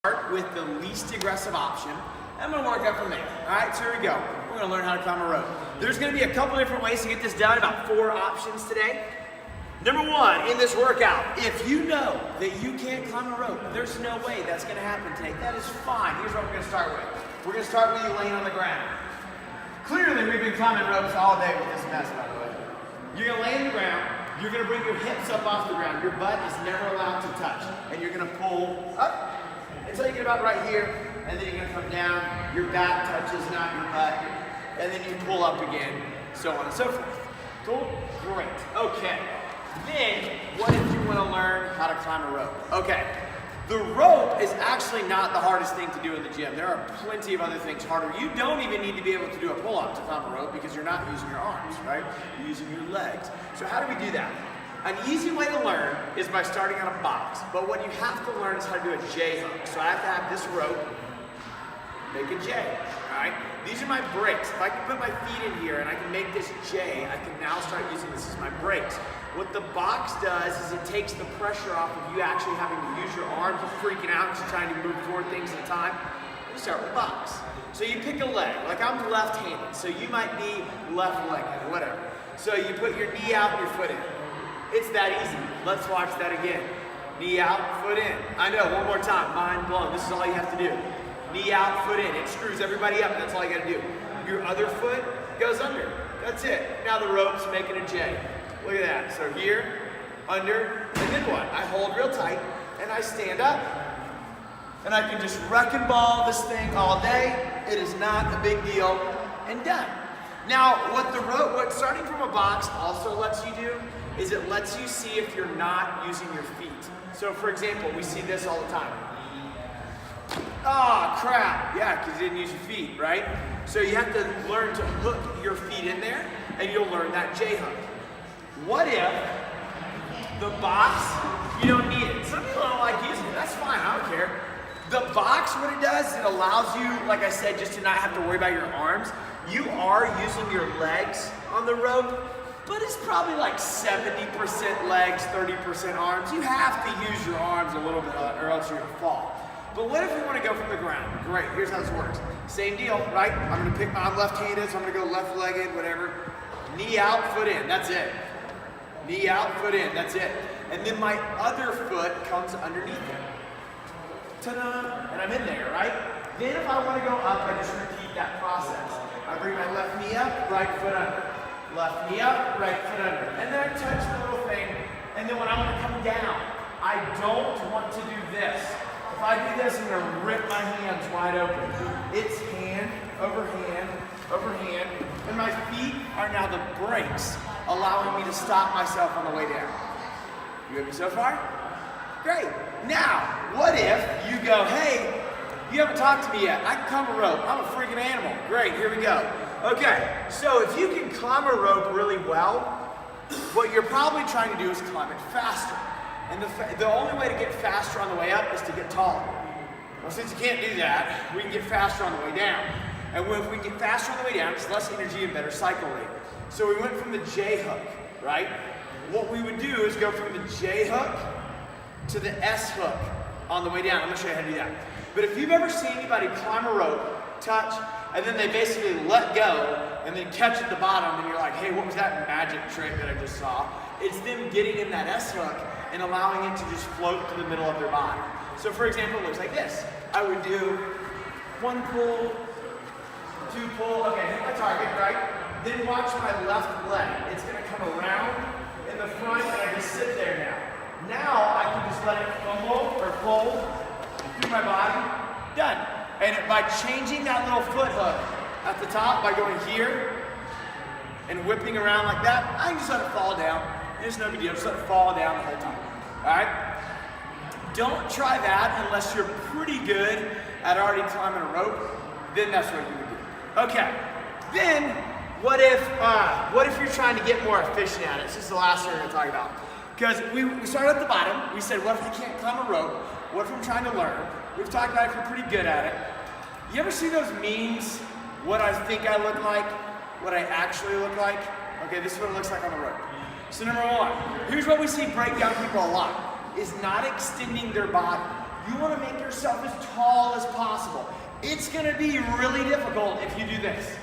Start with the least aggressive option. I'm gonna work up from there. All right, so here we go. We're gonna learn how to climb a rope. There's gonna be a couple different ways to get this done, about 4 options today. Number 1, in this workout, if you know that you can't climb a rope, there's no way that's gonna happen today. That is fine. Here's what we're gonna start with. We're gonna start with you laying on the ground. Clearly, we've been climbing ropes all day with this mess, by the way. You're gonna lay on the ground. You're gonna bring your hips up off the ground. Your butt is never allowed to touch. And you're gonna pull up until you get about right here. And then you're gonna come down. Your back touches, not your butt. And then you pull up again, so on and so forth. Cool? Great. Okay. Then, what if you wanna learn how to climb a rope? Okay. The rope is actually not the hardest thing to do in the gym. There are plenty of other things harder. You don't even need to be able to do a pull-up to climb a rope because you're not using your arms, right? You're using your legs. So how do we do that? An easy way to learn is by starting on a box. But what you have to learn is how to do a J hook. So I have to have this rope make a J, all right? These are my brakes. If I can put my feet in here and I can make this J, I can now start using this as my brakes. What the box does is it takes the pressure off of you actually having to use your arms and freaking out because you're trying to move 4 things at a time. You start with box. So you pick a leg, like I'm left-handed, so you might be left-legged, whatever. So you put your knee out and your foot in. It's that easy. Let's watch that again. Knee out, foot in. I know, one more time, mind blown. This is all you have to do. Knee out, foot in. It screws everybody up, that's all you gotta do. Your other foot goes under. That's it. Now the rope's making a J. Look at that. So here, under, and then what? I hold real tight, and I stand up. And I can just wrecking ball this thing all day. It is not a big deal, and done. Now, what starting from a box also lets you do is it lets you see if you're not using your feet. So for example, we see this all the time. Oh, crap. Yeah, because you didn't use your feet, right? So you have to learn to hook your feet in there, and you'll learn that J hook. What if the box, you don't need it? Some people don't like using it. That's fine, I don't care. The box, what it does, it allows you, like I said, just to not have to worry about your arms. You are using your legs on the rope, but it's probably like 70% legs, 30% arms. You have to use your arms a little bit or else you're gonna fall. But what if we want to go from the ground? Great, here's how this works. Same deal, right? I'm left-handed, so I'm gonna go left-legged, whatever. Knee out, foot in, that's it. Knee out, foot in, that's it. And then my other foot comes underneath it. Ta-da! And I'm in there, right? Then if I want to go up, I just repeat that process. I bring my left knee up, right foot under. Left knee up, right foot under. And then I touch the little thing. And then when I want to come down, I don't want to do this. If I do this, I'm going to rip my hands wide open. It's hand over hand over hand. And my feet are now the brakes, allowing me to stop myself on the way down. You with me so far? Great. Now, what if you go, hey, you haven't talked to me yet. I can climb a rope. I'm a freaking animal. Great, here we go. Okay, so if you can climb a rope really well, what you're probably trying to do is climb it faster. And the only way to get faster on the way up is to get taller. Well, since you can't do that, we can get faster on the way down. And if we can get faster on the way down, it's less energy and better cycle rate. So we went from the J hook, right? What we would do is go from the J hook to the S hook on the way down. I'm gonna show you how to do that. But if you've ever seen anybody climb a rope, touch, and then they basically let go and then catch at the bottom and you're like, hey, what was that magic trick that I just saw? It's them getting in that S hook and allowing it to just float to the middle of their body. So for example, it looks like this. I would do 1 pull, 2 pull, okay, hit my target, right? Then watch my left leg. It's gonna come around in the front and I just sit there now. Now I can just let it fumble or fold through my body, done. And by changing that little foot hook at the top, by going here and whipping around like that, I can just let it fall down. It's no big deal, just let it fall down the whole time, all right? Don't try that unless you're pretty good at already climbing a rope, then that's what you would do. Okay, then what if you're trying to get more efficient at it? This is the last thing we're gonna talk about. Because we started at the bottom, we said, what if I can't climb a rope? What if I'm trying to learn? We've talked about if you're pretty good at it. You ever see those memes, what I think I look like, what I actually look like? Okay, this is what it looks like on the rope. So number 1, here's what we see break down people a lot, is not extending their body. you want to make yourself as tall as possible. It's going to be really difficult if you do this.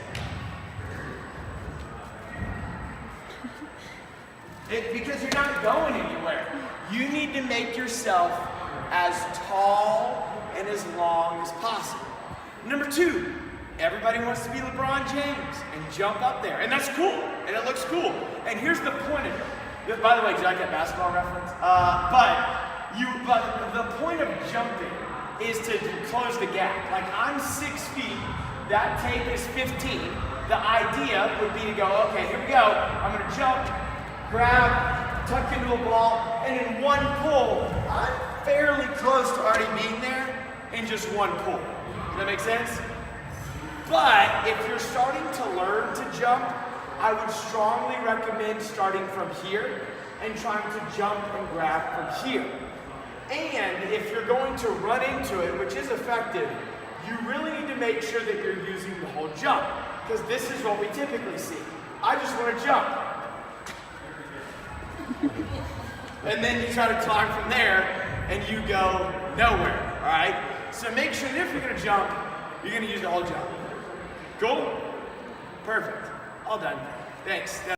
Because you're not going anywhere. You need to make yourself as tall and as long as possible. Number 2, everybody wants to be LeBron James and jump up there. And that's cool, and it looks cool. And here's the point of it. By the way, did you like that basketball reference? But the point of jumping is to close the gap. Like, I'm 6 feet, that tape is 15. The idea would be to go, okay, here we go. I'm gonna jump, grab, tuck into a ball, and in one pull, I'm fairly close to already being there in just one pull. Does that make sense? But if you're starting to learn to jump, I would strongly recommend starting from here and trying to jump and grab from here. And if you're going to run into it, which is effective, you really need to make sure that you're using the whole jump, because this is what we typically see. I just want to jump. And then you try to climb from there, and you go nowhere, all right? So make sure that if you're going to jump, you're going to use the whole jump. Cool? Perfect. All done. Thanks.